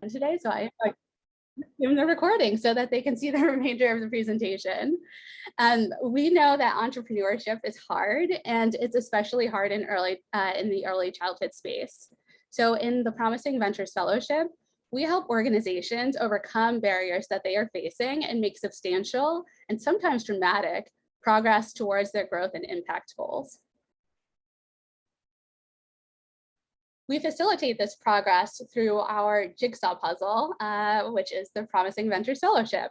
today, so I give them the recording so that they can see the remainder of the presentation. We know that entrepreneurship is hard, and it's especially hard in the early childhood space. So in the Promising Ventures Fellowship, we help organizations overcome barriers that they are facing and make substantial and sometimes dramatic progress towards their growth and impact goals. We facilitate this progress through our jigsaw puzzle, which is the Promising Ventures Fellowship.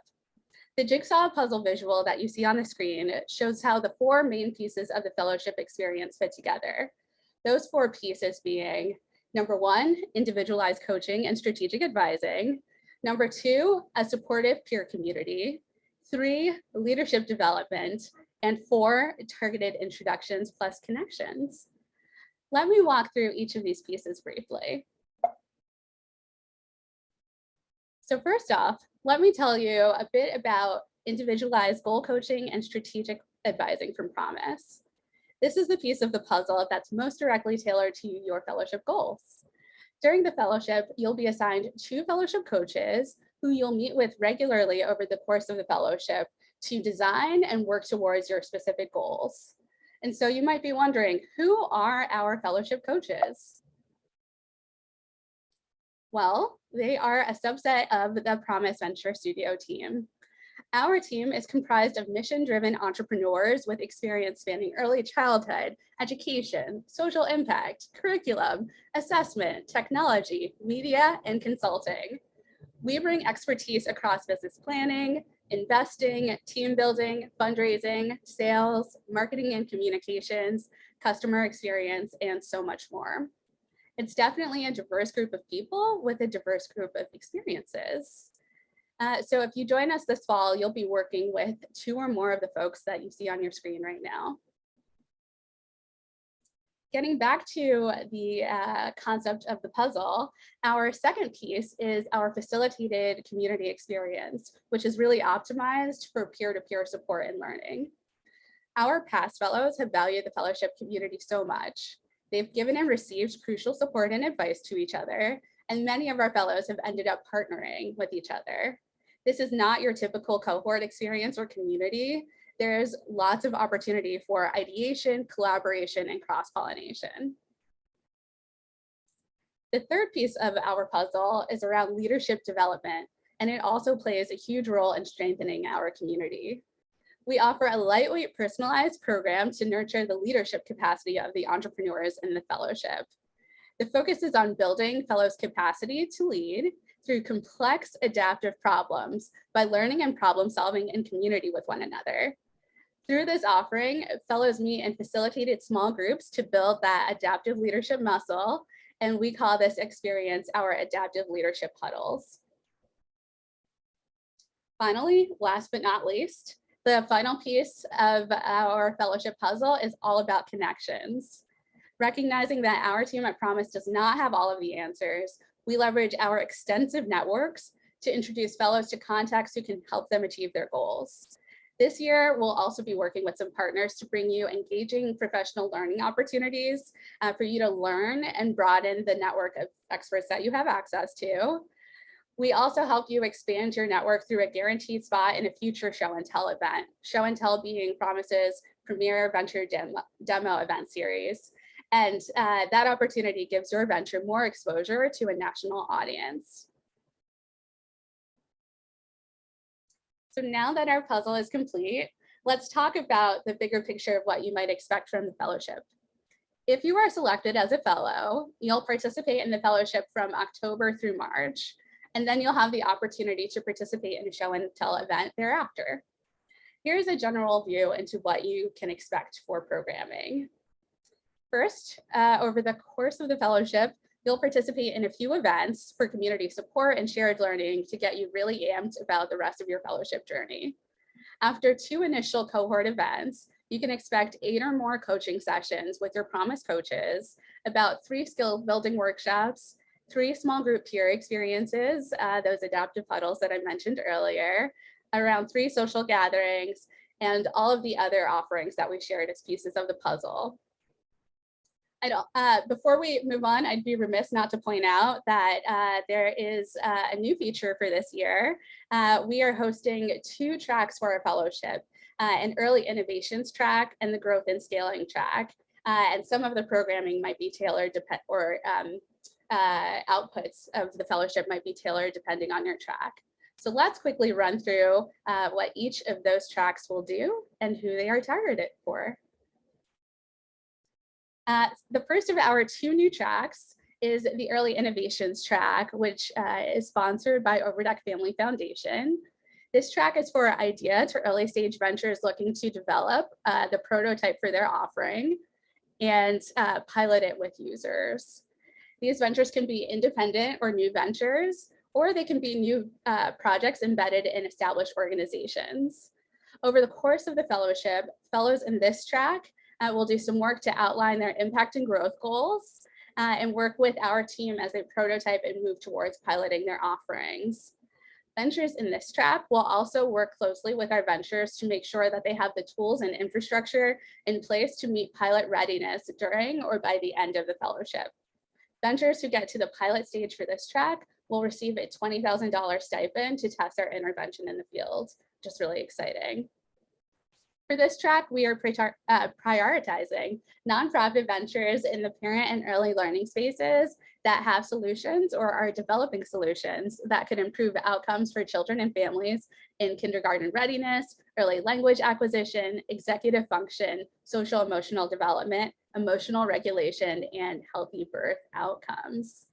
The jigsaw puzzle visual that you see on the screen shows how the four main pieces of the fellowship experience fit together. Those four pieces being, number one, individualized coaching and strategic advising. Number two, a supportive peer community. Three, leadership development. And four, targeted introductions plus connections. Let me walk through each of these pieces briefly. So first off, let me tell you a bit about individualized goal coaching and strategic advising from Promise. This is the piece of the puzzle that's most directly tailored to your fellowship goals. During the fellowship, you'll be assigned 2 fellowship coaches who you'll meet with regularly over the course of the fellowship to design and work towards your specific goals. And so you might be wondering, who are our fellowship coaches? Well, they are a subset of the Promise Venture Studio team. Our team is comprised of mission-driven entrepreneurs with experience spanning early childhood, education, social impact, curriculum, assessment, technology, media, and consulting. We bring expertise across business planning, investing, team building, fundraising, sales, marketing and communications, customer experience, and so much more. It's definitely a diverse group of people with a diverse group of experiences. So if you join us this fall, you'll be working with 2 or more of the folks that you see on your screen right now. Getting back to the concept of the puzzle, our second piece is our facilitated community experience, which is really optimized for peer-to-peer support and learning. Our past fellows have valued the fellowship community so much. They've given and received crucial support and advice to each other, and many of our fellows have ended up partnering with each other. This is not your typical cohort experience or community. There's lots of opportunity for ideation, collaboration, and cross-pollination. The third piece of our puzzle is around leadership development, and it also plays a huge role in strengthening our community. We offer a lightweight, personalized program to nurture the leadership capacity of the entrepreneurs in the fellowship. The focus is on building fellows' capacity to lead through complex adaptive problems by learning and problem solving in community with one another. Through this offering, fellows meet in facilitated small groups to build that adaptive leadership muscle, and we call this experience our adaptive leadership huddles. Finally, last but not least, the final piece of our fellowship puzzle is all about connections. Recognizing that our team at Promise does not have all of the answers, we leverage our extensive networks to introduce fellows to contacts who can help them achieve their goals. This year, we'll also be working with some partners to bring you engaging professional learning opportunities for you to learn and broaden the network of experts that you have access to. We also help you expand your network through a guaranteed spot in a future show and tell event. Show and tell being Promise's premier venture demo event series. And that opportunity gives your venture more exposure to a national audience. So now that our puzzle is complete, let's talk about the bigger picture of what you might expect from the fellowship. If you are selected as a fellow, you'll participate in the fellowship from October through March, and then you'll have the opportunity to participate in a show and tell event thereafter. Here's a general view into what you can expect for programming. First, over the course of the fellowship, you'll participate in a few events for community support and shared learning to get you really amped about the rest of your fellowship journey. After 2 initial cohort events, you can expect 8 or more coaching sessions with your Promise coaches, about 3 skill building workshops, 3 small group peer experiences, those adaptive huddles that I mentioned earlier, around 3 social gatherings, and all of the other offerings that we shared as pieces of the puzzle. Before we move on, I'd be remiss not to point out that there is a new feature for this year. We are hosting 2 tracks for our fellowship, an early innovations track and the growth and scaling track. And some of the programming might be tailored outputs of the fellowship might be tailored depending on your track. So let's quickly run through what each of those tracks will do and who they are targeted for. The first of our 2 new tracks is the Early Innovations track, which is sponsored by Overdeck Family Foundation. This track is for idea to early stage ventures looking to develop the prototype for their offering and pilot it with users. These ventures can be independent or new ventures, or they can be new projects embedded in established organizations. Over the course of the fellowship, fellows in this track will do some work to outline their impact and growth goals and work with our team as they prototype and move towards piloting their offerings. Ventures in this track will also work closely with our ventures to make sure that they have the tools and infrastructure in place to meet pilot readiness during or by the end of the fellowship. Ventures who get to the pilot stage for this track will receive a $20,000 stipend to test their intervention in the field, which is really exciting. For this track, we are prioritizing nonprofit ventures in the parent and early learning spaces that have solutions or are developing solutions that could improve outcomes for children and families in kindergarten readiness, early language acquisition, executive function, social emotional development, emotional regulation, and healthy birth outcomes.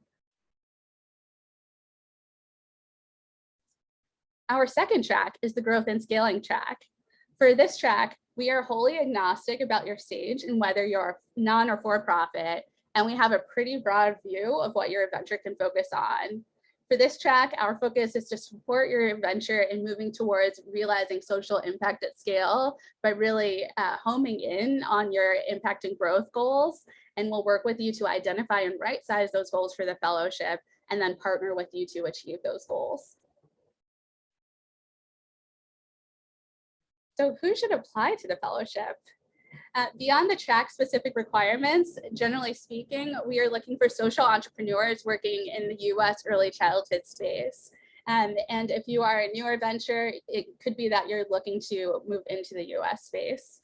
Our second track is the growth and scaling track. For this track, we are wholly agnostic about your stage and whether you're non or for-profit, and we have a pretty broad view of what your venture can focus on. For this track, our focus is to support your venture in moving towards realizing social impact at scale by really homing in on your impact and growth goals, and we'll work with you to identify and right-size those goals for the fellowship, and then partner with you to achieve those goals. So who should apply to the fellowship? Beyond the track-specific requirements, generally speaking, we are looking for social entrepreneurs working in the US early childhood space. And if you are a newer venture, it could be that you're looking to move into the US space.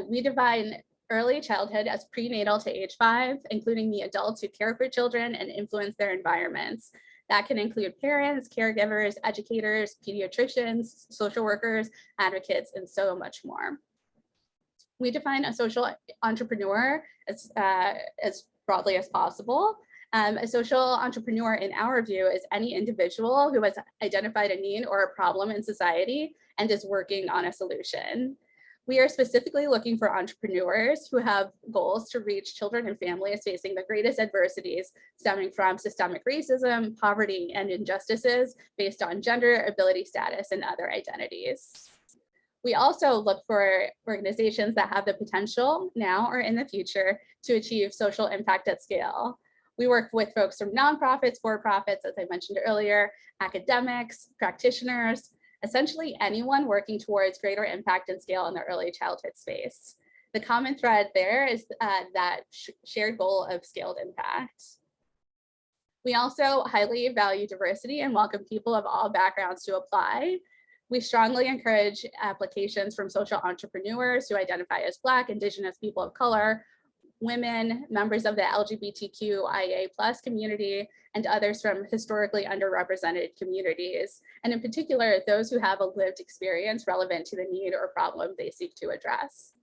We define early childhood as prenatal to age 5, including the adults who care for children and influence their environments. That can include parents, caregivers, educators, pediatricians, social workers, advocates, and so much more. We define a social entrepreneur as broadly as possible. A social entrepreneur, in our view, is any individual who has identified a need or a problem in society and is working on a solution. We are specifically looking for entrepreneurs who have goals to reach children and families facing the greatest adversities stemming from systemic racism, poverty, and injustices based on gender, ability status, and other identities. We also look for organizations that have the potential now or in the future to achieve social impact at scale. We work with folks from nonprofits, for-profits, as I mentioned earlier, academics, practitioners, essentially anyone working towards greater impact and scale in the early childhood space. The common thread there is that shared goal of scaled impact. We also highly value diversity and welcome people of all backgrounds to apply. We strongly encourage applications from social entrepreneurs who identify as Black, Indigenous, people of color, women, members of the LGBTQIA+ community, and others from historically underrepresented communities, and in particular, those who have a lived experience relevant to the need or problem they seek to address.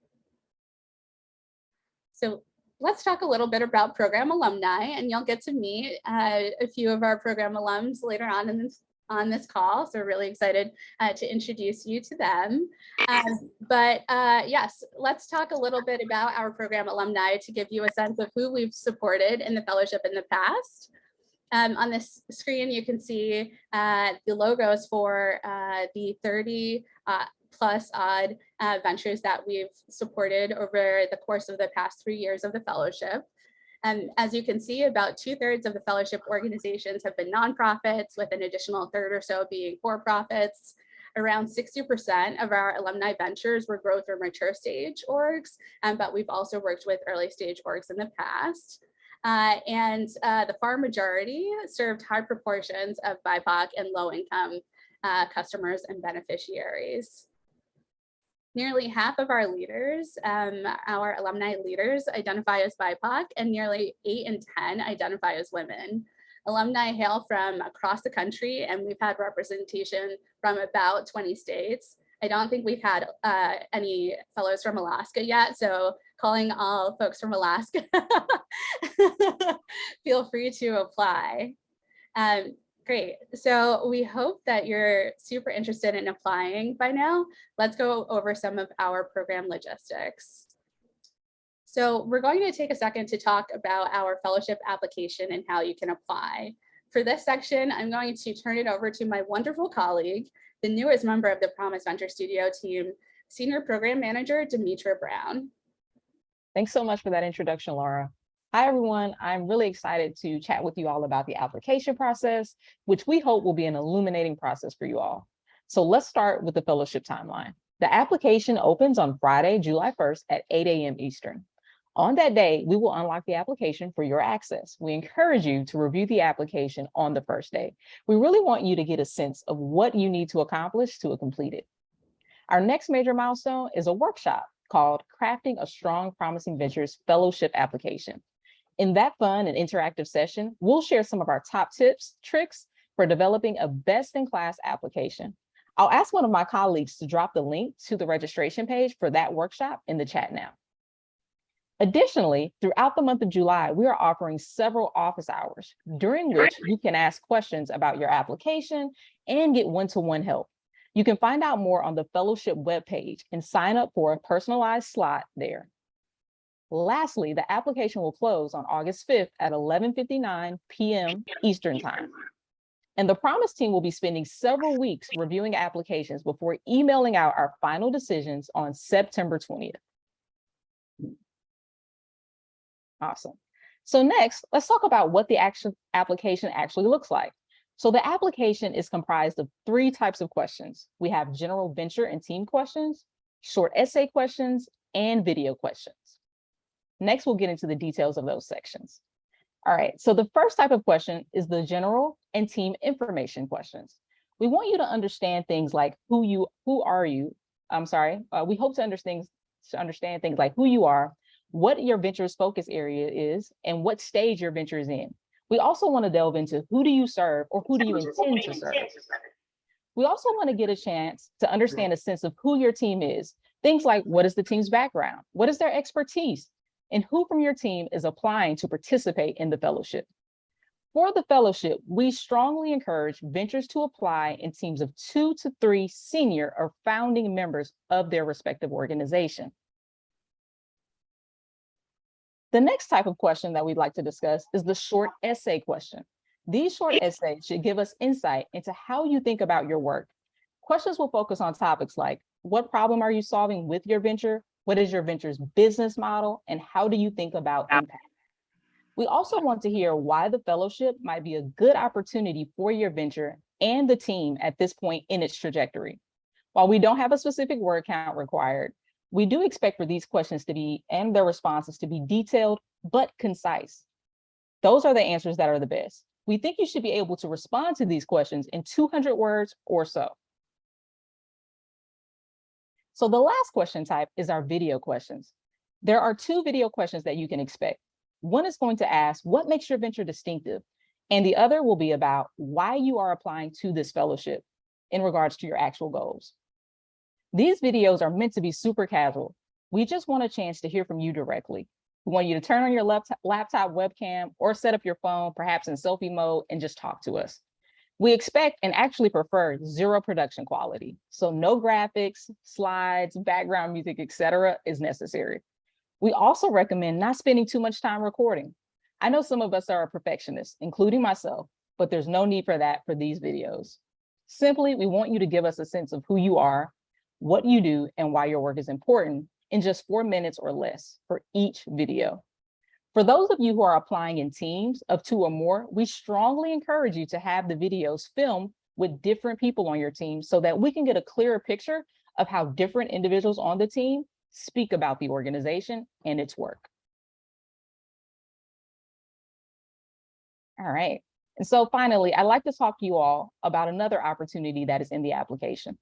So let's talk a little bit about program alumni, and you'll get to meet a few of our program alums later on this call. So we're really excited to introduce you to them. Yes, let's talk a little bit about our program alumni to give you a sense of who we've supported in the fellowship in the past. On this screen, you can see the logos for the 30 plus odd ventures that we've supported over the course of the past 3 years of the fellowship. And as you can see, about 2/3 of the fellowship organizations have been nonprofits, with an additional third or so being for-profits. Around 60% of our alumni ventures were growth or mature stage orgs, but we've also worked with early stage orgs in the past. The far majority served high proportions of BIPOC and low income customers and beneficiaries. Nearly half of our leaders, our alumni leaders, identify as BIPOC, and nearly 8 in 10 identify as women. Alumni hail from across the country, and we've had representation from about 20 states. I don't think we've had any fellows from Alaska yet, so calling all folks from Alaska, feel free to apply. Great. So we hope that you're super interested in applying by now. Let's go over some of our program logistics. So we're going to take a second to talk about our fellowship application and how you can apply. For this section, I'm going to turn it over to my wonderful colleague, the newest member of the Promise Venture Studio team, Senior Program Manager, Demetra Brown. Thanks so much for that introduction, Laura. Hi, everyone. I'm really excited to chat with you all about the application process, which we hope will be an illuminating process for you all. So let's start with the fellowship timeline. The application opens on Friday, July 1st at 8 a.m. Eastern. On that day, we will unlock the application for your access. We encourage you to review the application on the first day. We really want you to get a sense of what you need to accomplish to complete it. Our next major milestone is a workshop called Crafting a Strong Promising Ventures Fellowship Application. In that fun and interactive session, we'll share some of our top tips, tricks for developing a best-in-class application. I'll ask one of my colleagues to drop the link to the registration page for that workshop in the chat now. Additionally, throughout the month of July, we are offering several office hours during which you can ask questions about your application and get one-to-one help. You can find out more on the fellowship webpage and sign up for a personalized slot there. Lastly, the application will close on August 5th at 11:59 p.m. Eastern Time. And the Promise team will be spending several weeks reviewing applications before emailing out our final decisions on September 20th. Awesome. So next, let's talk about what the application actually looks like. So the application is comprised of 3 types of questions. We have general venture and team questions, short essay questions, and video questions. Next, we'll get into the details of those sections. All right, so the first type of question is the general and team information questions. We want you to understand things like we hope to understand things like who you are, what your venture's focus area is, and what stage your venture is in. We also want to delve into who do you serve or who do you intend to serve. We also want to get a chance to understand a sense of who your team is. Things like, what is the team's background? What is their expertise? And who from your team is applying to participate in the fellowship? For the fellowship, we strongly encourage ventures to apply in teams of 2 to 3 senior or founding members of their respective organization. The next type of question that we'd like to discuss is the short essay question. These short essays should give us insight into how you think about your work. Questions will focus on topics like, what problem are you solving with your venture? What is your venture's business model? And how do you think about impact? We also want to hear why the fellowship might be a good opportunity for your venture and the team at this point in its trajectory. While we don't have a specific word count required, we do expect for these questions to be, and their responses to be detailed, but concise. Those are the answers that are the best. We think you should be able to respond to these questions in 200 words or so. So the last question type is our video questions. There are 2 video questions that you can expect. One is going to ask, what makes your venture distinctive? And the other will be about why you are applying to this fellowship in regards to your actual goals. These videos are meant to be super casual. We just want a chance to hear from you directly. We want you to turn on your laptop webcam or set up your phone, perhaps in selfie mode, and just talk to us. We expect and actually prefer 0 production quality. So no graphics, slides, background music, etc. is necessary. We also recommend not spending too much time recording. I know some of us are perfectionists, including myself, but there's no need for that for these videos. Simply, we want you to give us a sense of who you are, what you do, and why your work is important in just 4 minutes or less for each video. For those of you who are applying in teams of 2 or more, we strongly encourage you to have the videos filmed with different people on your team so that we can get a clearer picture of how different individuals on the team speak about the organization and its work. All right. And so finally, I'd like to talk to you all about another opportunity that is in the application.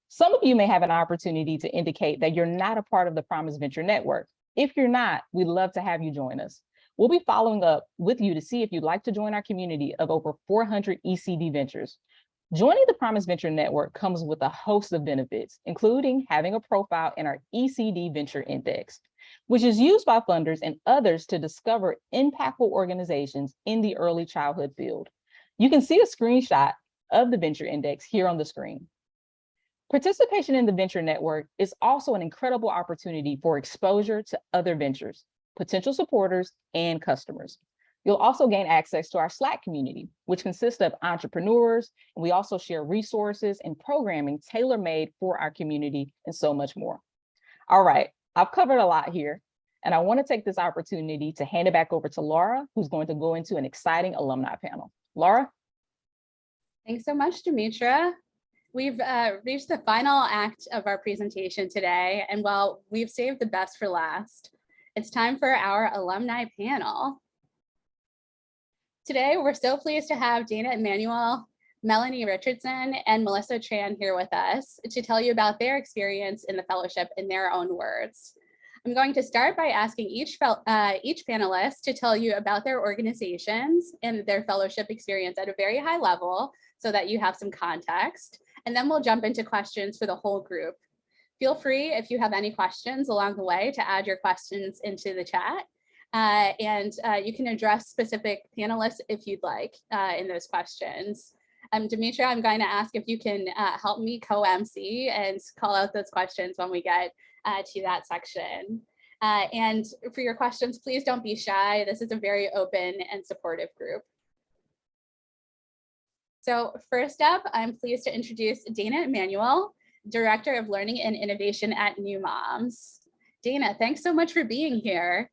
Some of you may have an opportunity to indicate that you're not a part of the Promise Venture Network. If you're not, we'd love to have you join us. We'll be following up with you to see if you'd like to join our community of over 400 ECD ventures. Joining the Promise Venture Network comes with a host of benefits, including having a profile in our ECD Venture Index, which is used by funders and others to discover impactful organizations in the early childhood field. You can see a screenshot of the Venture Index here on the screen. Participation in the Venture Network is also an incredible opportunity for exposure to other ventures, potential supporters, and customers. You'll also gain access to our Slack community, which consists of entrepreneurs, and we also share resources and programming tailor-made for our community and so much more. All right, I've covered a lot here, and I want to take this opportunity to hand it back over to Laura, who's going to go into an exciting alumni panel. Laura? Thanks so much, Demetra. We've reached the final act of our presentation today, and while we've saved the best for last, it's time for our alumni panel. Today, we're so pleased to have Dana Emanuel, Melanie Richardson, and Melissa Tran here with us to tell you about their experience in the fellowship in their own words. I'm going to start by asking each panelist to tell you about their organizations and their fellowship experience at a very high level so that you have some context, and then we'll jump into questions for the whole group. Feel free, if you have any questions along the way, to add your questions into the chat. You can address specific panelists if you'd like in those questions. Demetra, I'm going to ask if you can help me co-MC and call out those questions when we get to that section. And for your questions, please don't be shy. This is a very open and supportive group. So first up, I'm pleased to introduce Dana Emanuel, Director of Learning and Innovation at New Moms. Dana, thanks so much for being here.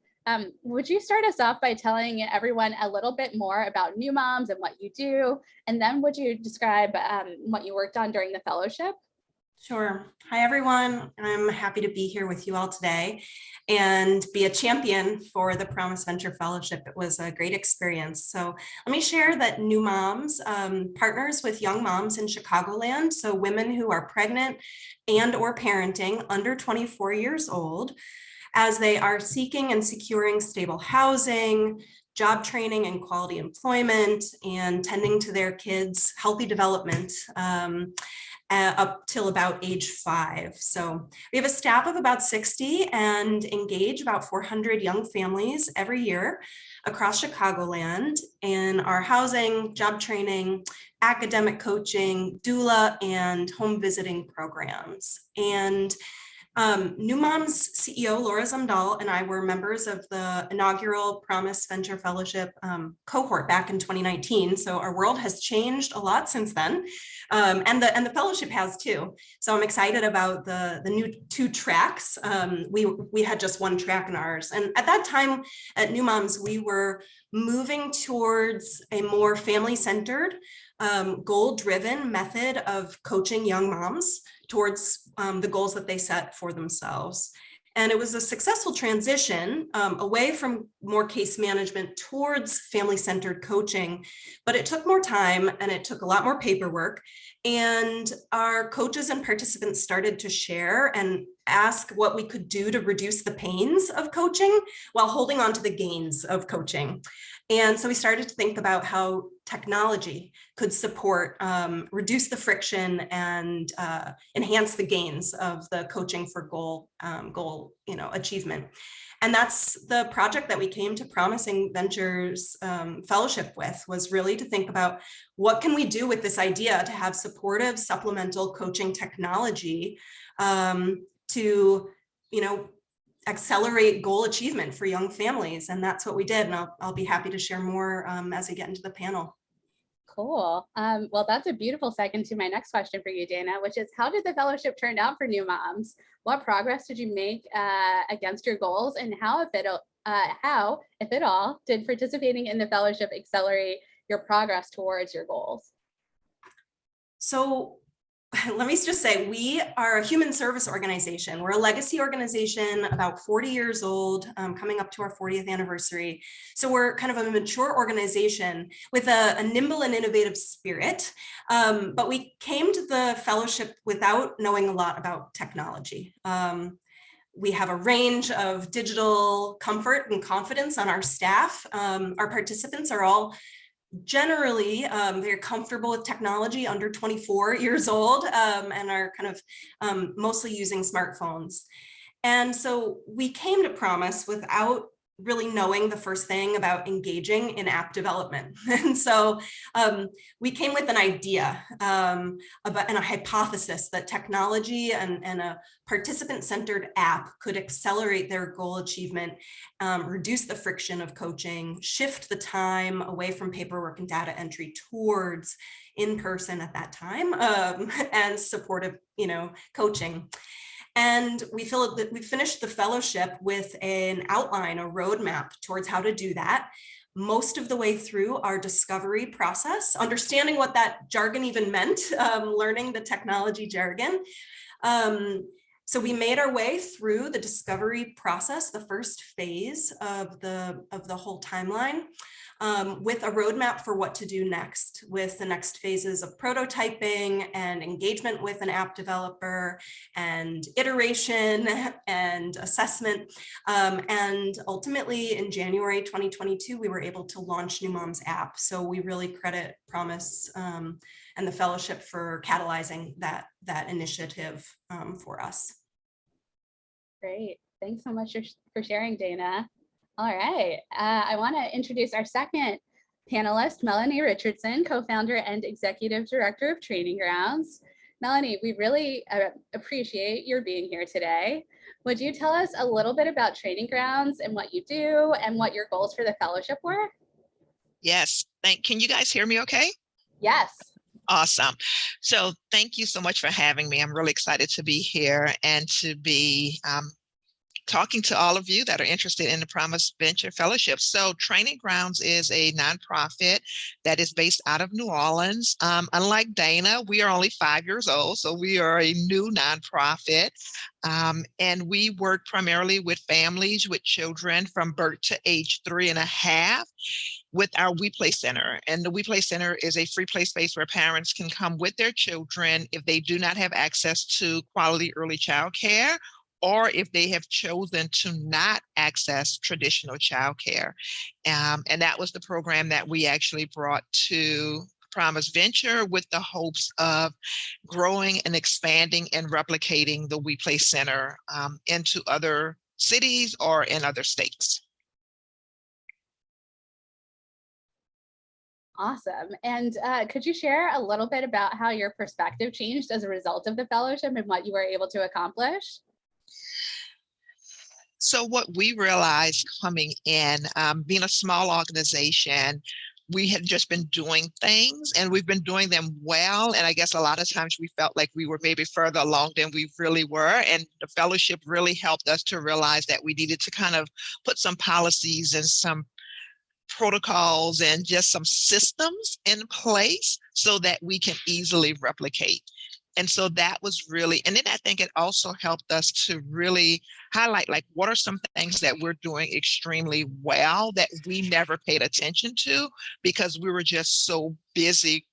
Would you start us off by telling everyone a little bit more about New Moms and what you do? And then would you describe what you worked on during the fellowship? Sure. Hi, everyone. I'm happy to be here with you all today and be a champion for the Promise Venture Fellowship. It was a great experience. So let me share that New Moms partners with young moms in Chicagoland, so women who are pregnant and or parenting under 24 years old, as they are seeking and securing stable housing, job training and quality employment, and tending to their kids' healthy development up till about age 5. So we have a staff of about 60 and engage about 400 young families every year across Chicagoland in our housing, job training, academic coaching, doula, and home visiting programs. And New Moms CEO Laura Zumdahl and I were members of the inaugural Promise Venture Fellowship cohort back in 2019. So our world has changed a lot since then, and the fellowship has too. So I'm excited about the new 2 tracks. We had just 1 track in ours, and at that time at New Moms we were moving towards a more family-centered, goal-driven method of coaching young moms towards the goals that they set for themselves. And it was a successful transition away from more case management towards family-centered coaching, but it took more time and it took a lot more paperwork. And our coaches and participants started to share and ask what we could do to reduce the pains of coaching while holding on to the gains of coaching. And so we started to think about how technology could support, reduce the friction and enhance the gains of the coaching for goal achievement. And that's the project that we came to Promising Ventures Fellowship with, was really to think about what can we do with this idea to have supportive supplemental coaching technology to, accelerate goal achievement for young families. And that's what we did. And I'll be happy to share more as I get into the panel. Cool. Well, that's a beautiful segue to my next question for you, Dana, which is, how did the fellowship turn out for New Moms? What progress did you make against your goals, and how, if at all, did participating in the fellowship accelerate your progress towards your goals? So let me just say, we are a human service organization. We're a legacy organization, about 40 years old, coming up to our 40th anniversary. So we're kind of a mature organization with a nimble and innovative spirit. But we came to the fellowship without knowing a lot about technology. We have a range of digital comfort and confidence on our staff. Our participants are all generally very comfortable with technology, under 24 years old, and are kind of mostly using smartphones. And so we came to Promise without really knowing the first thing about engaging in app development. And so we came with an idea and a hypothesis that technology and a participant-centered app could accelerate their goal achievement, reduce the friction of coaching, shift the time away from paperwork and data entry towards in-person at that time, and supportive, coaching. And we finished the fellowship with an outline, a roadmap towards how to do that. Most of the way through our discovery process, understanding what that jargon even meant, learning the technology jargon. So we made our way through the discovery process, the first phase of the whole timeline, with a roadmap for what to do next, with the next phases of prototyping and engagement with an app developer and iteration and assessment. And ultimately in January 2022, we were able to launch New Mom's app. So we really credit Promise and the fellowship for catalyzing that initiative for us. Great. Thanks so much for sharing, Dana. All right. I want to introduce our second panelist, Melanie Richardson, co-founder and executive director of Training Grounds. Melanie, we really appreciate your being here today. Would you tell us a little bit about Training Grounds and what you do and what your goals for the fellowship were? Yes. Can you guys hear me okay? Yes. Awesome. So thank you so much for having me. I'm really excited to be here and to be talking to all of you that are interested in the Promise Venture Fellowship. So Training Grounds is a nonprofit that is based out of New Orleans. Unlike Dana, we are only 5 years old, so we are a new nonprofit. And we work primarily with families with children from birth to age 3.5 with our We Play Center. And the We Play Center is a free play space where parents can come with their children if they do not have access to quality early child care, or if they have chosen to not access traditional childcare. And that was the program that we actually brought to Promise Venture with the hopes of growing and expanding and replicating the We Play Center into other cities or in other states. Awesome. And could you share a little bit about how your perspective changed as a result of the fellowship and what you were able to accomplish? So what we realized coming in, being a small organization, we had just been doing things and we've been doing them well. And I guess a lot of times we felt like we were maybe further along than we really were. And the fellowship really helped us to realize that we needed to kind of put some policies and some protocols and just some systems in place so that we can easily replicate. And so that was really, and then I think it also helped us to really highlight, like, what are some things that we're doing extremely well that we never paid attention to because we were just so busy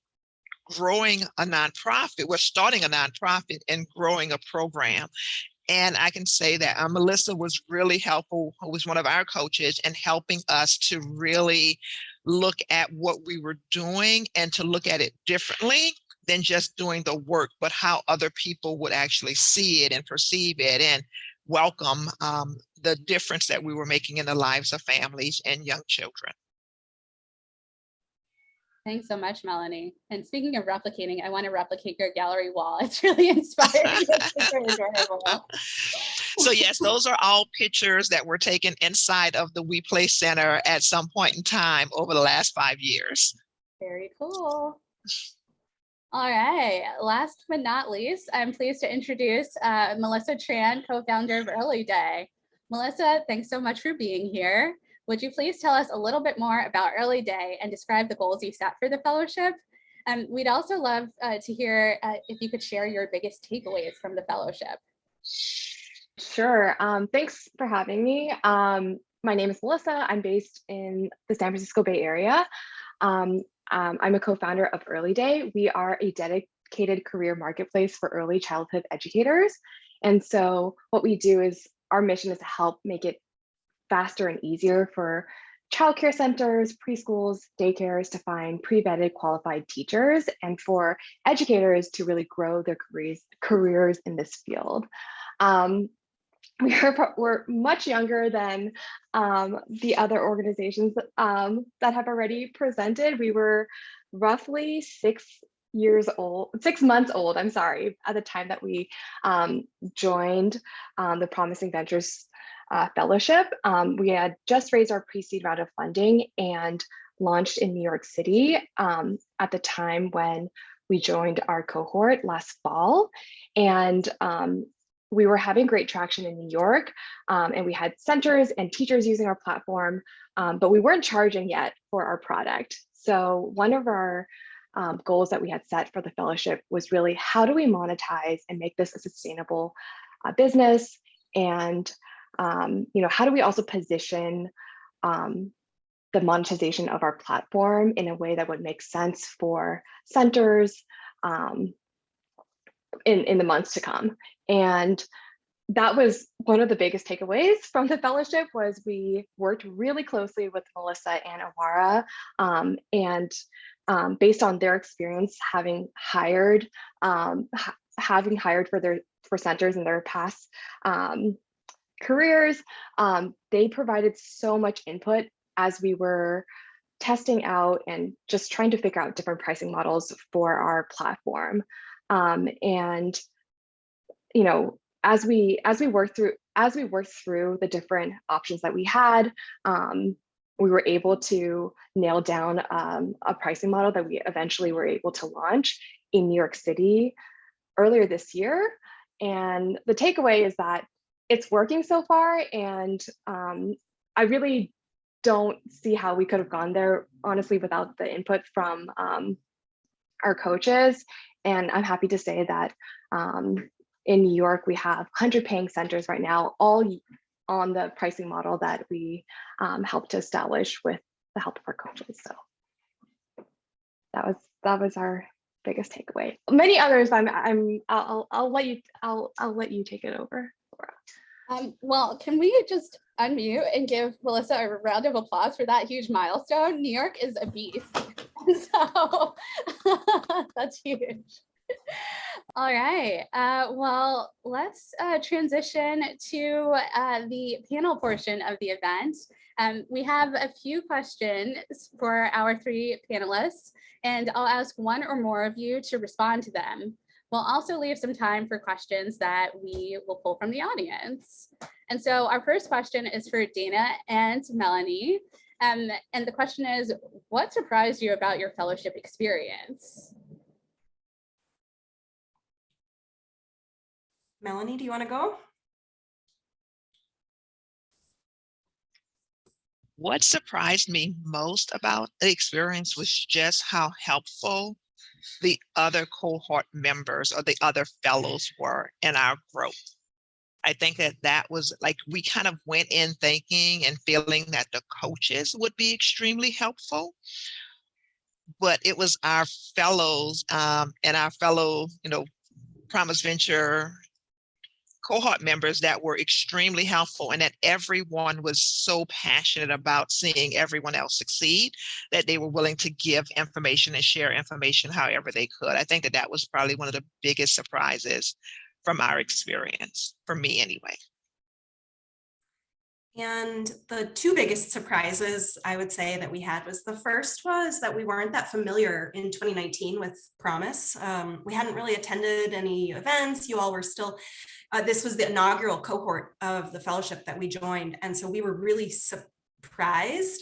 growing a nonprofit. We're starting a nonprofit and growing a program. And I can say that Melissa was really helpful, who was one of our coaches, in helping us to really look at what we were doing and to look at it differently than just doing the work, but how other people would actually see it and perceive it and welcome the difference that we were making in the lives of families and young children. Thanks so much, Melanie. And speaking of replicating, I want to replicate your gallery wall. It's really inspiring. It's super adorable. So yes, those are all pictures that were taken inside of the We Play Center at some point in time over the last 5 years. Very cool. All right, last but not least, I'm pleased to introduce Melissa Tran, co-founder of Early Day. Melissa, thanks so much for being here. Would you please tell us a little bit more about Early Day and describe the goals you set for the fellowship? We'd also love to hear if you could share your biggest takeaways from the fellowship. Sure. Thanks for having me. My name is Melissa. I'm based in the San Francisco Bay Area. I'm a co-founder of Early Day. We are a dedicated career marketplace for early childhood educators. And so what we do is our mission is to help make it faster and easier for childcare centers, preschools, daycares to find pre-vetted qualified teachers, and for educators to really grow their careers in this field. We're much younger than the other organizations that have already presented. We were roughly 6 months old, I'm sorry, at the time that we joined the Promising Ventures Fellowship. We had just raised our pre-seed round of funding and launched in New York City at the time when we joined our cohort last fall. And we were having great traction in New York, and we had centers and teachers using our platform, but we weren't charging yet for our product. So one of our goals that we had set for the fellowship was really, how do we monetize and make this a sustainable business? And how do we also position the monetization of our platform in a way that would make sense for centers in the months to come? And that was one of the biggest takeaways from the fellowship. Was we worked really closely with Melissa and Awara, and based on their experience having hired for centers in their past careers, they provided so much input as we were testing out and just trying to figure out different pricing models for our platform. And as we worked through the different options that we had, we were able to nail down a pricing model that we eventually were able to launch in New York City earlier this year. And the takeaway is that it's working so far, and I really don't see how we could have gone there, honestly, without the input from our coaches. And I'm happy to say that in New York, we have 100 paying centers right now, all on the pricing model that we helped to establish with the help of our coaches. So that was our biggest takeaway. Many others, I'll let you take it over, Laura. Well, can we just unmute and give Melissa a round of applause for that huge milestone? New York is a beast. So that's huge. All right, well, let's transition to the panel portion of the event. We have a few questions for our three panelists, and I'll ask one or more of you to respond to them. We'll also leave some time for questions that we will pull from the audience. And so our first question is for Dana and Melanie. And the question is, what surprised you about your fellowship experience? Melanie, do you want to go? What surprised me most about the experience was just how helpful the other cohort members or the other fellows were in our growth. I think that was like, we kind of went in thinking and feeling that the coaches would be extremely helpful, but it was our fellows and our fellow, Promise Venture cohort members that were extremely helpful, and that everyone was so passionate about seeing everyone else succeed that they were willing to give information and share information however they could. I think that was probably one of the biggest surprises from our experience, for me anyway. And the two biggest surprises I would say that we had was, the first was that we weren't that familiar in 2019 with Promise. We hadn't really attended any events. You all were still, this was the inaugural cohort of the fellowship that we joined. And so we were really surprised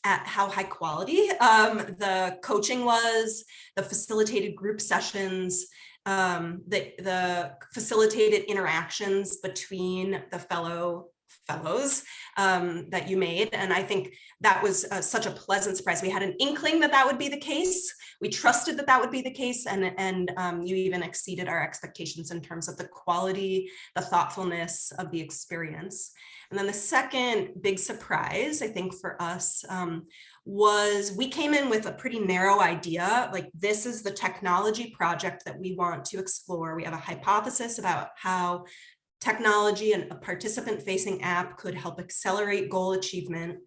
at how high quality the coaching was, the facilitated group sessions, the facilitated interactions between the fellow fellows that you made. And I think that was such a pleasant surprise. We had an inkling that that would be the case. We trusted that that would be the case. And you even exceeded our expectations in terms of the quality, the thoughtfulness of the experience. And then the second big surprise, I think for us, was we came in with a pretty narrow idea, like this is the technology project that we want to explore. We have a hypothesis about how technology and a participant-facing app could help accelerate goal achievement.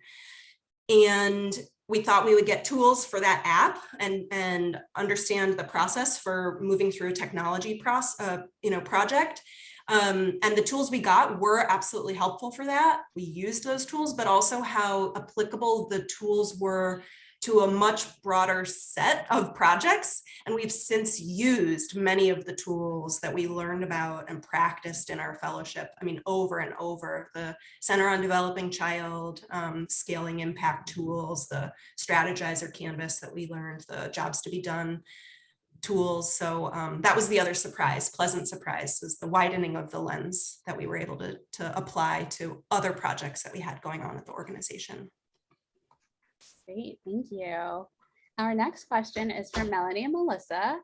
And we thought we would get tools for that app and understand the process for moving through a technology project. And the tools we got were absolutely helpful for that. We used those tools, but also how applicable the tools were to a much broader set of projects. And we've since used many of the tools that we learned about and practiced in our fellowship. I mean, over and over, the Center on Developing Child, scaling impact tools, the strategizer canvas that we learned, the jobs to be done tools. So that was the other surprise, pleasant surprise, is the widening of the lens that we were able to apply to other projects that we had going on at the organization. Great, thank you. Our next question is from Melanie and Melissa.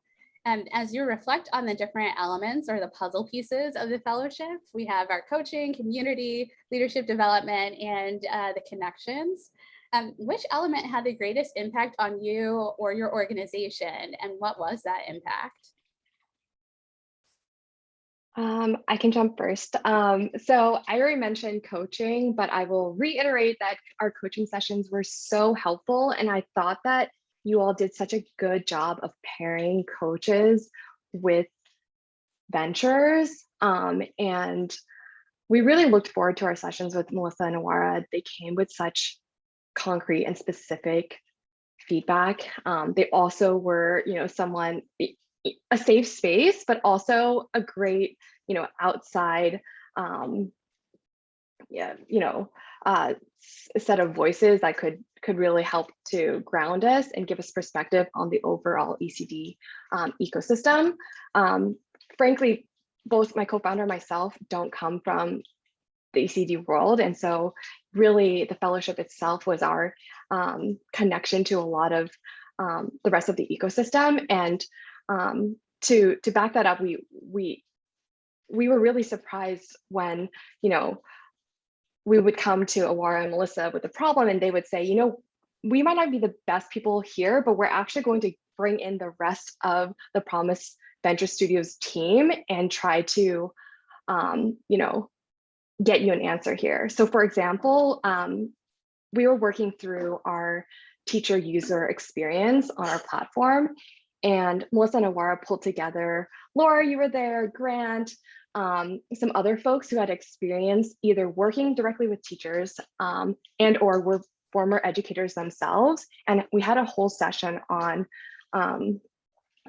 And as you reflect on the different elements or the puzzle pieces of the fellowship, we have our coaching, community, leadership development, and the connections. Which element had the greatest impact on you or your organization, and what was that impact? I can jump first. So I already mentioned coaching, but I will reiterate that our coaching sessions were so helpful. And I thought that you all did such a good job of pairing coaches with ventures. And we really looked forward to our sessions with Melissa and Awara. They came with such concrete and specific feedback. They also were, someone, a safe space, but also a great, outside, set of voices that could really help to ground us and give us perspective on the overall ECD ecosystem. Frankly, both my co-founder and myself don't come from the ECD world. And so really the fellowship itself was our connection to a lot of the rest of the ecosystem. And to back that up, we were really surprised when, we would come to Awara and Melissa with a problem and they would say, we might not be the best people here, but we're actually going to bring in the rest of the Promise Venture Studios team and try to, get you an answer here. So for example, we were working through our teacher user experience on our platform, and Melissa and Awara pulled together, Laura, you were there, Grant, some other folks who had experience either working directly with teachers and or were former educators themselves. And we had a whole session on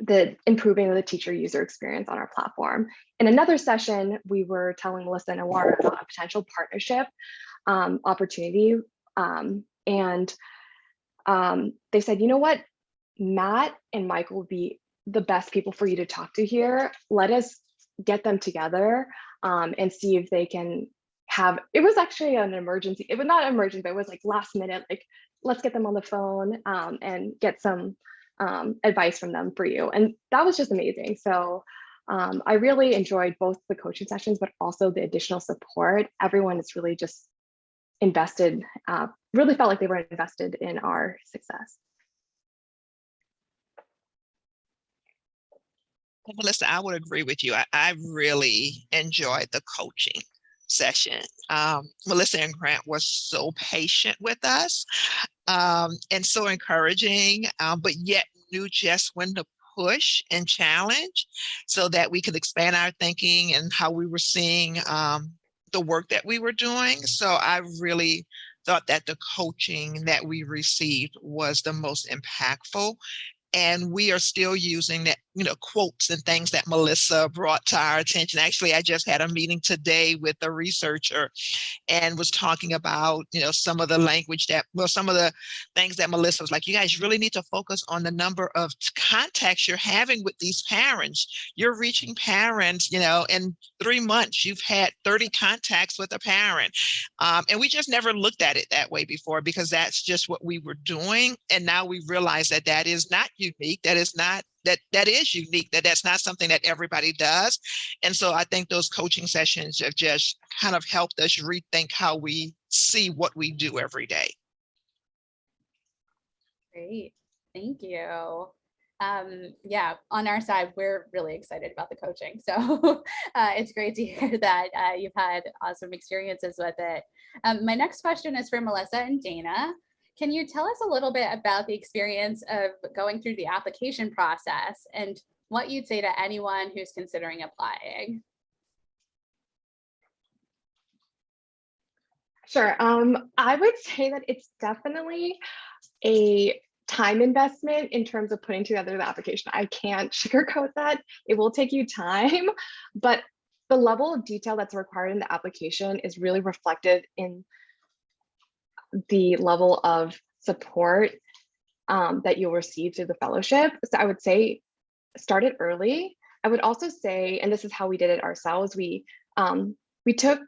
the improving of the teacher user experience on our platform. In another session, we were telling Melissa and Awara about a potential partnership opportunity. And they said, you know what, Matt and Michael would be the best people for you to talk to here. Let us get them together and see if they can have, it was actually an emergency. It was not an emergency, but it was like last minute, like, let's get them on the phone and get some advice from them for you. And that was just amazing. So I really enjoyed both the coaching sessions, but also the additional support. Everyone is really just invested, really felt like they were invested in our success. Melissa, I would agree with you. I really enjoyed the coaching session. Melissa and Grant was so patient with us and so encouraging, but yet knew just when to push and challenge so that we could expand our thinking and how we were seeing the work that we were doing. So I really thought that the coaching that we received was the most impactful. And we are still using quotes and things that Melissa brought to our attention. Actually, I just had a meeting today with a researcher and was talking about, some of the language some of the things that Melissa was like, you guys really need to focus on the number of contacts you're having with these parents. You're reaching parents, in 3 months, you've had 30 contacts with a parent. And we just never looked at it that way before, because that's just what we were doing. And now we realize that that is not unique. That is unique, that's not something that everybody does. And so I think those coaching sessions have just kind of helped us rethink how we see what we do every day. Great, thank you. Yeah, on our side, we're really excited about the coaching. So it's great to hear that you've had awesome experiences with it. My next question is for Melissa and Dana. Can you tell us a little bit about the experience of going through the application process and what you'd say to anyone who's considering applying? Sure. I would say that it's definitely a time investment in terms of putting together the application. I can't sugarcoat that. It will take you time, but the level of detail that's required in the application is really reflected in the level of support that you'll receive through the fellowship. So I would say start it early. I would also say, and this is how we did it ourselves, we took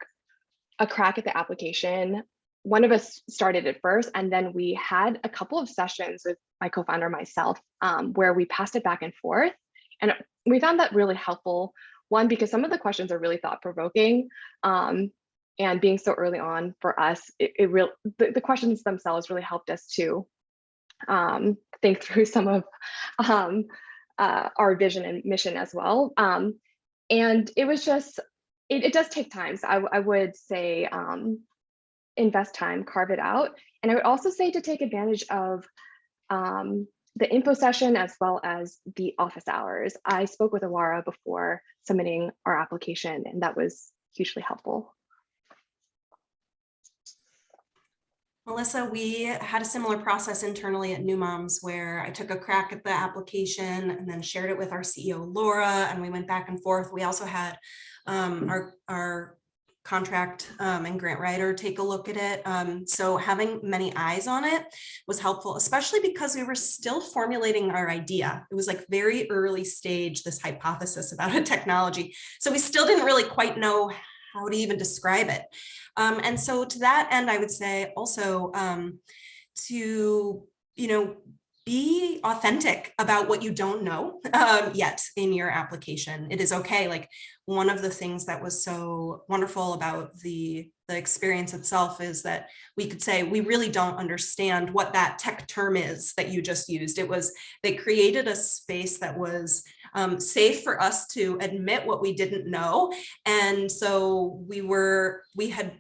a crack at the application. One of us started it first, and then we had a couple of sessions with my co-founder and myself where we passed it back and forth. And we found that really helpful. One, because some of the questions are really thought-provoking. And being so early on for us, the questions themselves really helped us to think through some of our vision and mission as well. And it was just, it does take time. So I would say invest time, carve it out. And I would also say to take advantage of the info session as well as the office hours. I spoke with Alara before submitting our application, and that was hugely helpful. Melissa, we had a similar process internally at New Moms where I took a crack at the application and then shared it with our CEO, Laura, and we went back and forth. We also had our contract and grant writer take a look at it. So having many eyes on it was helpful, especially because we were still formulating our idea. It was like very early stage, this hypothesis about a technology. So we still didn't really quite know how to even describe it. And so to that end, I would say also to, be authentic about what you don't know yet in your application. It is okay. Like, one of the things that was so wonderful about the experience itself is that we could say, we really don't understand what that tech term is that you just used. They created a space that was safe for us to admit what we didn't know. And so we had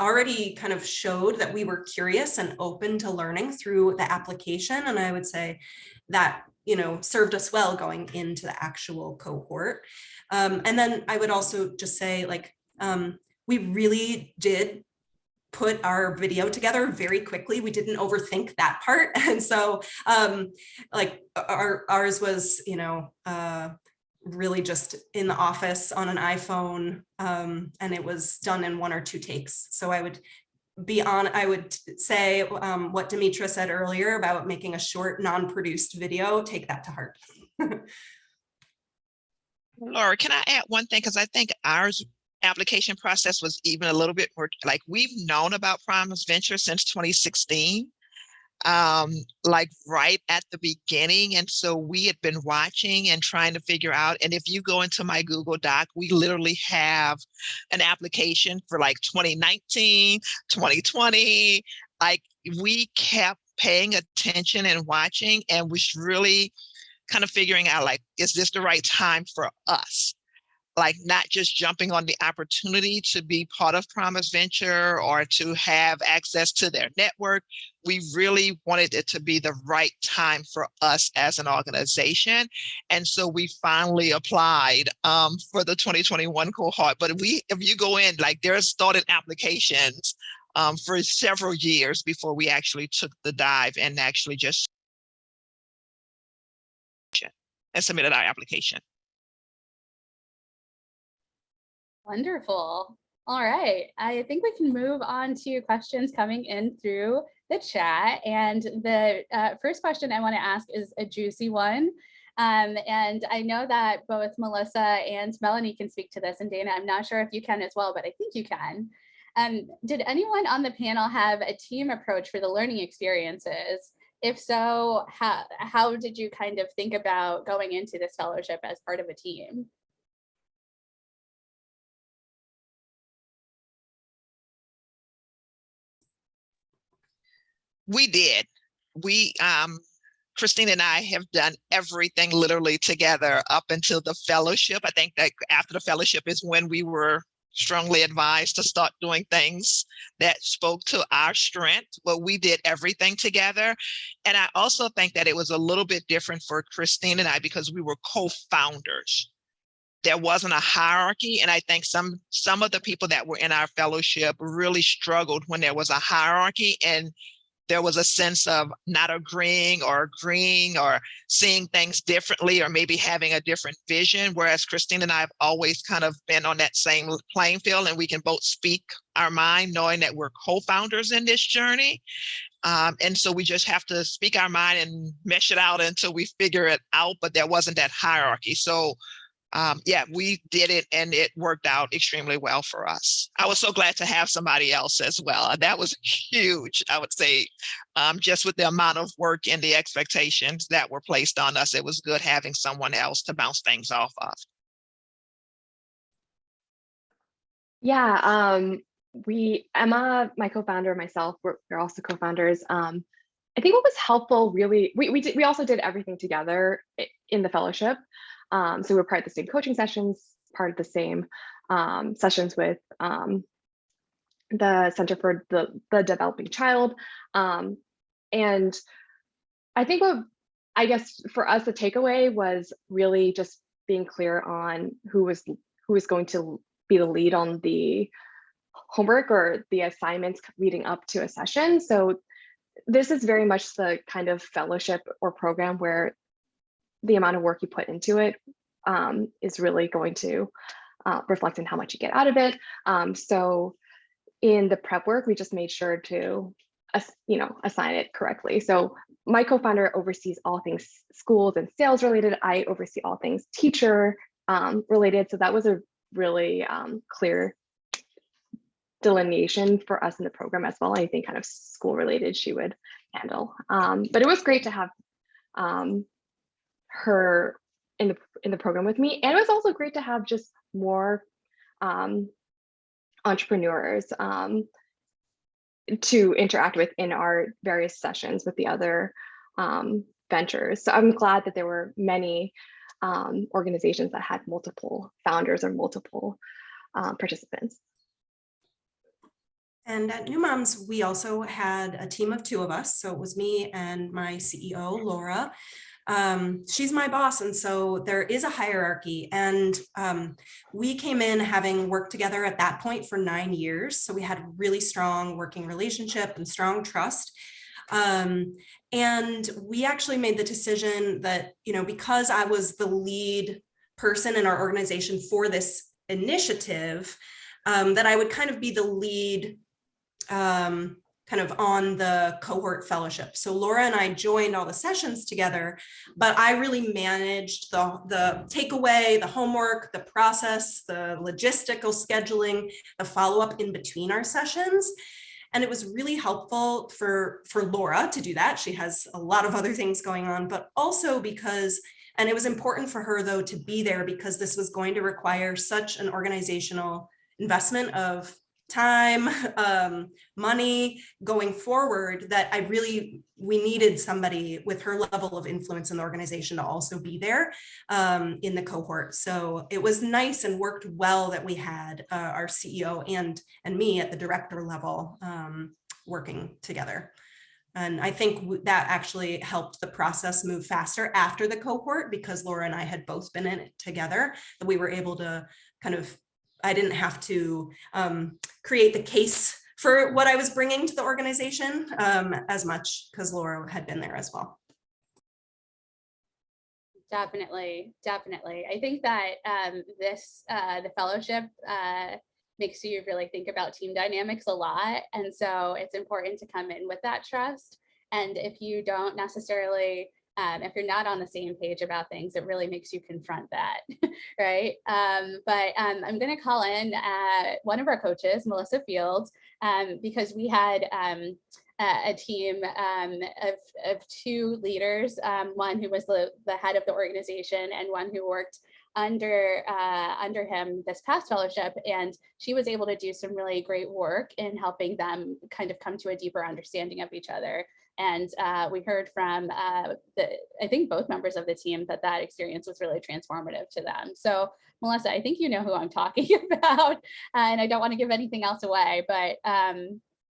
already kind of showed that we were curious and open to learning through the application. And I would say that, served us well going into the actual cohort. And then I would also just say, we really did put our video together very quickly. We didn't overthink that part. And so ours was, really just in the office on an iPhone, and it was done in 1 or 2 takes. So I would say what Demetra said earlier about making a short, non-produced video, take that to heart. Laura, can I add one thing? Because I think ours application process was even a little bit more, we've known about Promise Venture since 2016. Right at the beginning. And so we had been watching and trying to figure out, and if you go into my Google Doc, we literally have an application for 2019, 2020. We kept paying attention and watching, and was really kind of figuring out, is this the right time for us? Not just jumping on the opportunity to be part of Promise Venture or to have access to their network. We really wanted it to be the right time for us as an organization. And so we finally applied for the 2021 cohort. But if you go in, there's started applications for several years before we actually took the dive and actually just. and submitted our application. Wonderful. All right. I think we can move on to questions coming in through the chat. And the first question I want to ask is a juicy one. And I know that both Melissa and Melanie can speak to this, and Dana, I'm not sure if you can as well, but I think you can. Did anyone on the panel have a team approach for the learning experiences? If so, how did you kind of think about going into this fellowship as part of a team? We did. Christine and I have done everything literally together up until the fellowship. I think that after the fellowship is when we were strongly advised to start doing things that spoke to our strength, but we did everything together. And I also think that it was a little bit different for Christine and I because we were co-founders. There wasn't a hierarchy. And I think some of the people that were in our fellowship really struggled when there was a hierarchy and there was a sense of not agreeing or seeing things differently or maybe having a different vision. Whereas Christine and I have always kind of been on that same playing field and we can both speak our mind knowing that we're co-founders in this journey. And so we just have to speak our mind and mesh it out until we figure it out, but there wasn't that hierarchy. So yeah, we did it and it worked out extremely well for us. I was so glad to have somebody else as well. That was huge, I would say, just with the amount of work and the expectations that were placed on us. It was good having someone else to bounce things off of. Yeah, Emma, my co-founder, and myself, we're also co-founders. I think what was helpful really, we also did everything together in the fellowship. So we were part of the same coaching sessions, part of the same sessions with the Center for the Developing Child. And I think I guess for us, the takeaway was really just being clear on who was going to be the lead on the homework or the assignments leading up to a session. So this is very much the kind of fellowship or program where the amount of work you put into it is really going to reflect in how much you get out of it. So in the prep work, we just made sure to assign it correctly. So my co-founder oversees all things schools and sales related. I oversee all things teacher related. So that was a really clear delineation for us in the program as well. Anything kind of school related she would handle. But it was great to have her in the program with me. And it was also great to have just more entrepreneurs to interact with in our various sessions with the other ventures. So I'm glad that there were many organizations that had multiple founders or multiple participants. And at New Moms, we also had a team of 2 of us. So it was me and my CEO, Laura. She's my boss. And so there is a hierarchy. And we came in having worked together at that point for 9 years. So we had a really strong working relationship and strong trust. And we actually made the decision that, because I was the lead person in our organization for this initiative, that I would kind of be the lead kind of on the cohort fellowship. So Laura and I joined all the sessions together, but I really managed the takeaway, the homework, the process, the logistical scheduling, the follow-up in between our sessions. And it was really helpful for Laura to do that. She has a lot of other things going on, but also because, and it was important for her though to be there because this was going to require such an organizational investment of time, money going forward that we needed somebody with her level of influence in the organization to also be there in the cohort. So it was nice and worked well that we had our CEO and me at the director level working together. And I think that actually helped the process move faster after the cohort because Laura and I had both been in it together, that we were able to I didn't have to create the case for what I was bringing to the organization as much because Laura had been there as well. Definitely, definitely. I think that the fellowship makes you really think about team dynamics a lot. And so it's important to come in with that trust. And if you don't necessarily, if you're not on the same page about things, it really makes you confront that, right? I'm going to call in one of our coaches, Melissa Fields, because we had a team of two leaders, one who was the head of the organization and one who worked under him this past fellowship. And she was able to do some really great work in helping them kind of come to a deeper understanding of each other. And we heard from I think both members of the team that experience was really transformative to them. So Melissa, I think you know who I'm talking about, and I don't want to give anything else away, but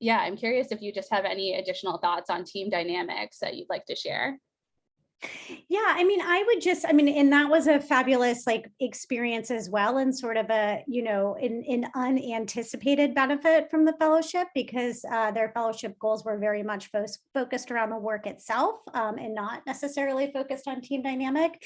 yeah, I'm curious if you just have any additional thoughts on team dynamics that you'd like to share. Yeah, I mean, and that was a fabulous experience as well, and sort of a, an unanticipated benefit from the fellowship, because their fellowship goals were very much focused around the work itself, and not necessarily focused on team dynamic.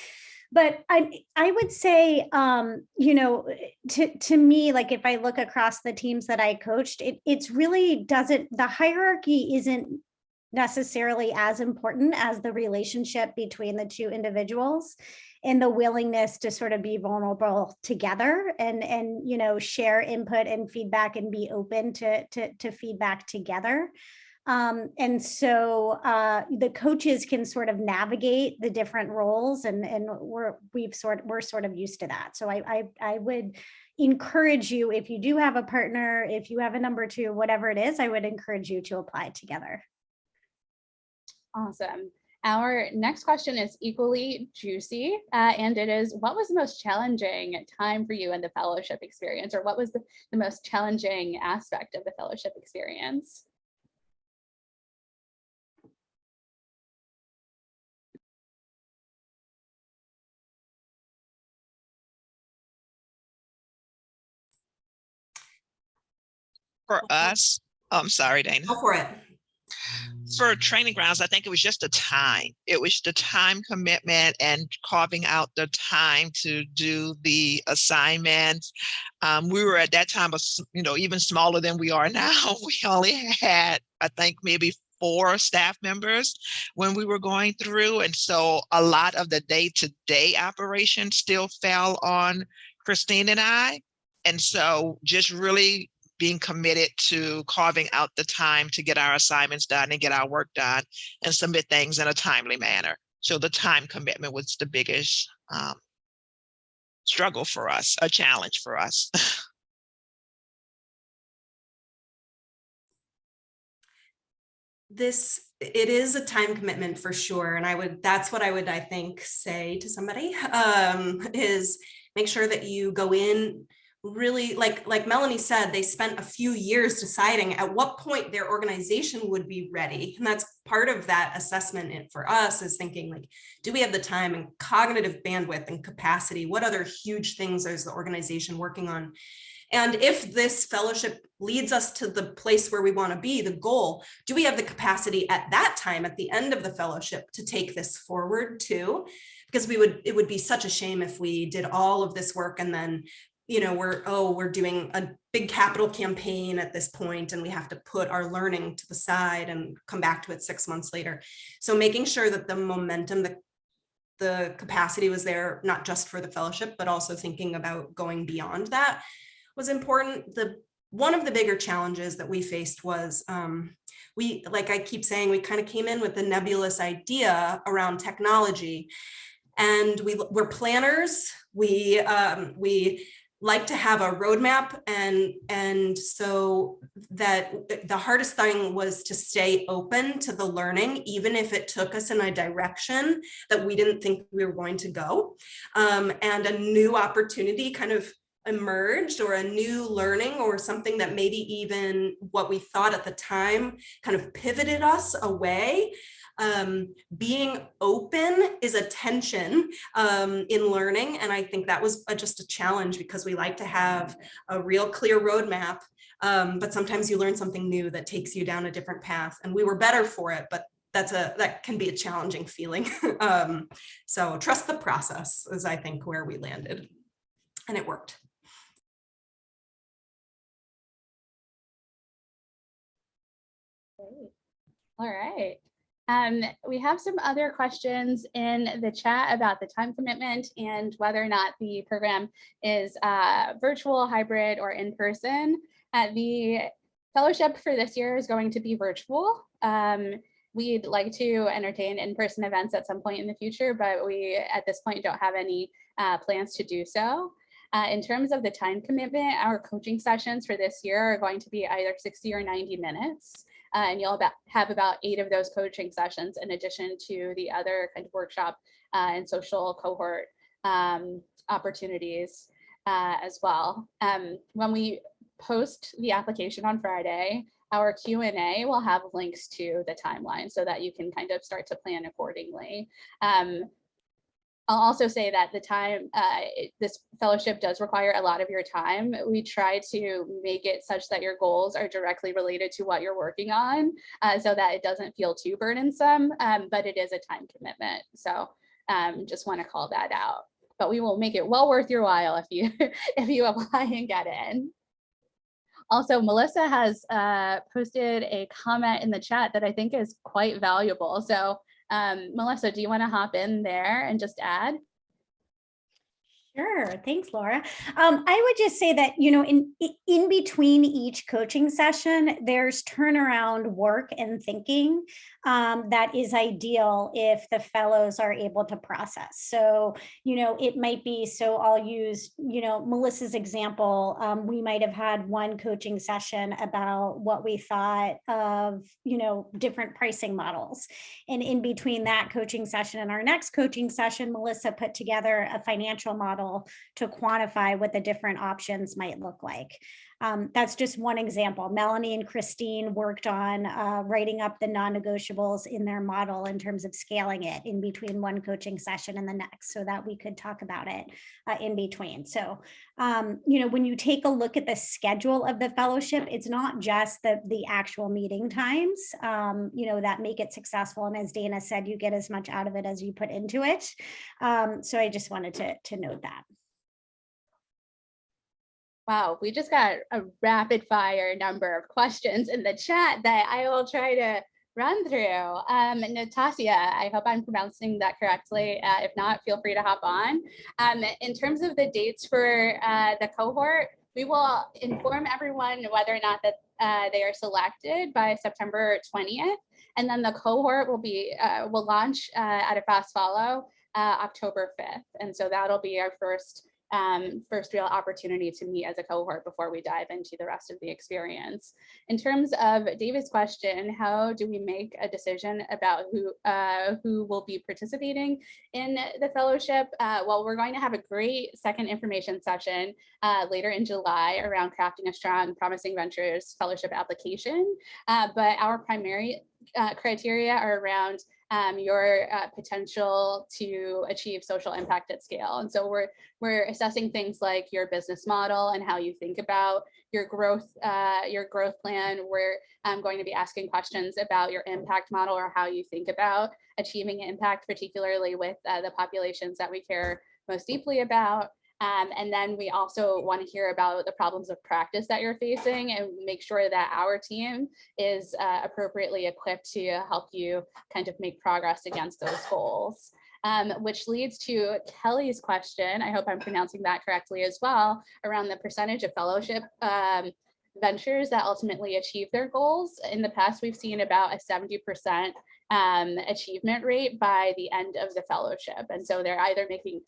But I would say, to me, if I look across the teams that I coached, it's really the hierarchy isn't necessarily as important as the relationship between the two individuals, and the willingness to sort of be vulnerable together and share input and feedback and be open to feedback together. And so the coaches can sort of navigate the different roles, and we're sort of used to that. So I would encourage you, if you do have a partner, if you have a number two, whatever it is, I would encourage you to apply it together. Awesome. Our next question is equally juicy, and it is, what was the most challenging time for you in the fellowship experience, or what was the most challenging aspect of the fellowship experience? For us, I'm sorry, Dana. Go for it. For training grounds, I think it was just the time. It was the time commitment and carving out the time to do the assignments. We were at that time, even smaller than we are now. We only had, I think, maybe 4 staff members when we were going through. And so a lot of the day-to-day operation still fell on Christine and I. And so just really being committed to carving out the time to get our assignments done and get our work done and submit things in a timely manner. So the time commitment was the biggest struggle for us, a challenge for us. It is a time commitment for sure. And that's what I think, say to somebody, is make sure that you go in really, like Melanie said, they spent a few years deciding at what point their organization would be ready. And that's part of that assessment for us, is thinking do we have the time and cognitive bandwidth and capacity? What other huge things is the organization working on? And if this fellowship leads us to the place where we want to be, the goal, do we have the capacity at that time, at the end of the fellowship, to take this forward too? Because it would be such a shame if we did all of this work and then we're doing a big capital campaign at this point, and we have to put our learning to the side and come back to it 6 months later. So making sure that the momentum, the capacity was there, not just for the fellowship, but also thinking about going beyond that was important. One of the bigger challenges that we faced was like I keep saying, we kind of came in with a nebulous idea around technology, and we're planners. We like to have a roadmap, and so that the hardest thing was to stay open to the learning, even if it took us in a direction that we didn't think we were going to go, and a new opportunity kind of emerged, or a new learning, or something that maybe even what we thought at the time kind of pivoted us away. Being open is a tension in learning. And I think that was just a challenge, because we like to have a real clear roadmap, but sometimes you learn something new that takes you down a different path. And we were better for it, but that can be a challenging feeling. So trust the process is, I think, where we landed, and it worked. Great. All right. We have some other questions in the chat about the time commitment and whether or not the program is virtual, hybrid, or in person. The fellowship for this year is going to be virtual. We'd like to entertain in-person events at some point in the future, but we at this point don't have any plans to do so. In terms of the time commitment, our coaching sessions for this year are going to be either 60 or 90 minutes. And you'll have about 8 of those coaching sessions in addition to the other kind of workshop and social cohort opportunities as well. When we post the application on Friday, our Q&A will have links to the timeline so that you can kind of start to plan accordingly. I'll also say that the time, this fellowship does require a lot of your time. We try to make it such that your goals are directly related to what you're working on so that it doesn't feel too burdensome, but it is a time commitment. So just want to call that out. But we will make it well worth your while if you if you apply and get in. Also, Melissa has posted a comment in the chat that I think is quite valuable. So Melissa, do you want to hop in there and just add? Sure. Thanks, Laura. I would just say that, you know, in between each coaching session, there's turnaround work and thinking that is ideal if the fellows are able to process. So, you know, it might be, so I'll use, you know, Melissa's example. We might have had one coaching session about what we thought of, you know, different pricing models. And in between that coaching session and our next coaching session, Melissa put together a financial model to quantify what the different options might look like. That's just one example. Melanie and Christine worked on writing up the non-negotiables in their model in terms of scaling it in between one coaching session and the next so that we could talk about it in between. So, you know, when you take a look at the schedule of the fellowship, it's not just the actual meeting times, you know, that make it successful. And as Dana said, you get as much out of it as you put into it. So I just wanted to note that. Wow, we just got a rapid fire number of questions in the chat that I will try to run through. Natasha, I hope I'm pronouncing that correctly. If not, feel free to hop on. In terms of the dates for the cohort, we will inform everyone whether or not that they are selected by September 20th. And then the cohort will launch at a fast follow October 5th. And so that'll be our first real opportunity to meet as a cohort before we dive into the rest of the experience. In terms of David's question, how do we make a decision about who will be participating in the fellowship? Well, we're going to have a great second information session later in July around crafting a strong Promising Ventures fellowship application. But our primary criteria are around your potential to achieve social impact at scale. And so we're assessing things like your business model and how you think about your growth plan. We're going to be asking questions about your impact model or how you think about achieving impact, particularly with the populations that we care most deeply about. And then we also want to hear about the problems of practice that you're facing and make sure that our team is appropriately equipped to help you kind of make progress against those goals. Which leads to Kelly's question, I hope I'm pronouncing that correctly as well, around the percentage of fellowship ventures that ultimately achieve their goals. In the past, we've seen about a 70% achievement rate by the end of the fellowship. And so they're either making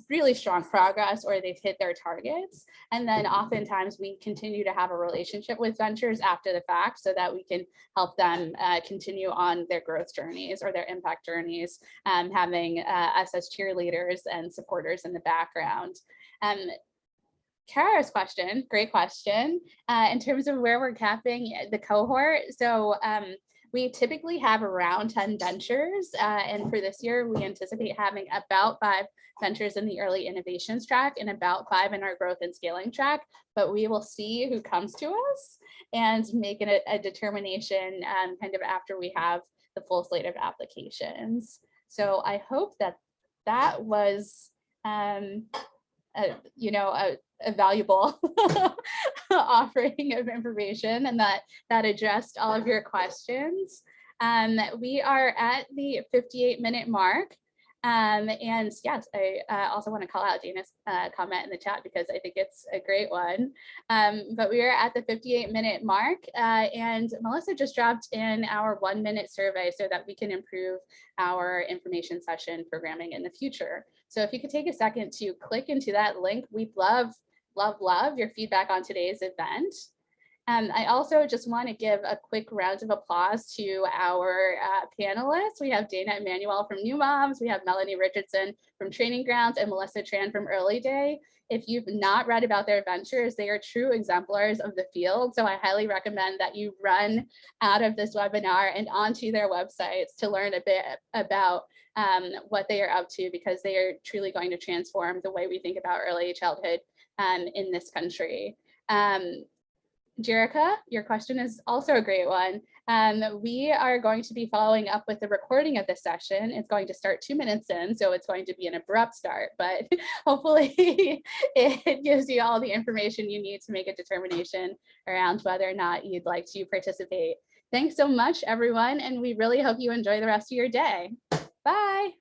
really strong progress or they've hit their targets. And then oftentimes we continue to have a relationship with ventures after the fact so that we can help them continue on their growth journeys or their impact journeys, having us as cheerleaders and supporters in the background. Kara's question, great question, in terms of where we're capping the cohort. So we typically have around 10 ventures, and for this year, we anticipate having about 5 ventures in the early innovations track and about 5 in our growth and scaling track, but we will see who comes to us and make a determination kind of after we have the full slate of applications. So I hope that that was, you know, a valuable offering of information, and that addressed all of your questions. We are at the 58-minute mark. And yes, I also want to call out Dana's comment in the chat because I think it's a great one. But we are at the 58-minute mark, and Melissa just dropped in our 1-minute survey so that we can improve our information session programming in the future. So if you could take a second to click into that link, we'd love your feedback on today's event. I also just want to give a quick round of applause to our panelists. We have Dana Emanuel from New Moms, we have Melanie Richardson from Training Grounds, and Melissa Tran from Early Day. If you've not read about their ventures, they are true exemplars of the field. So I highly recommend that you run out of this webinar and onto their websites to learn a bit about what they are up to, because they are truly going to transform the way we think about early childhood in this country. Jerica, your question is also a great one. We are going to be following up with the recording of this session. It's going to start 2 minutes in, so it's going to be an abrupt start, but hopefully it gives you all the information you need to make a determination around whether or not you'd like to participate. Thanks so much, everyone, and we really hope you enjoy the rest of your day. Bye.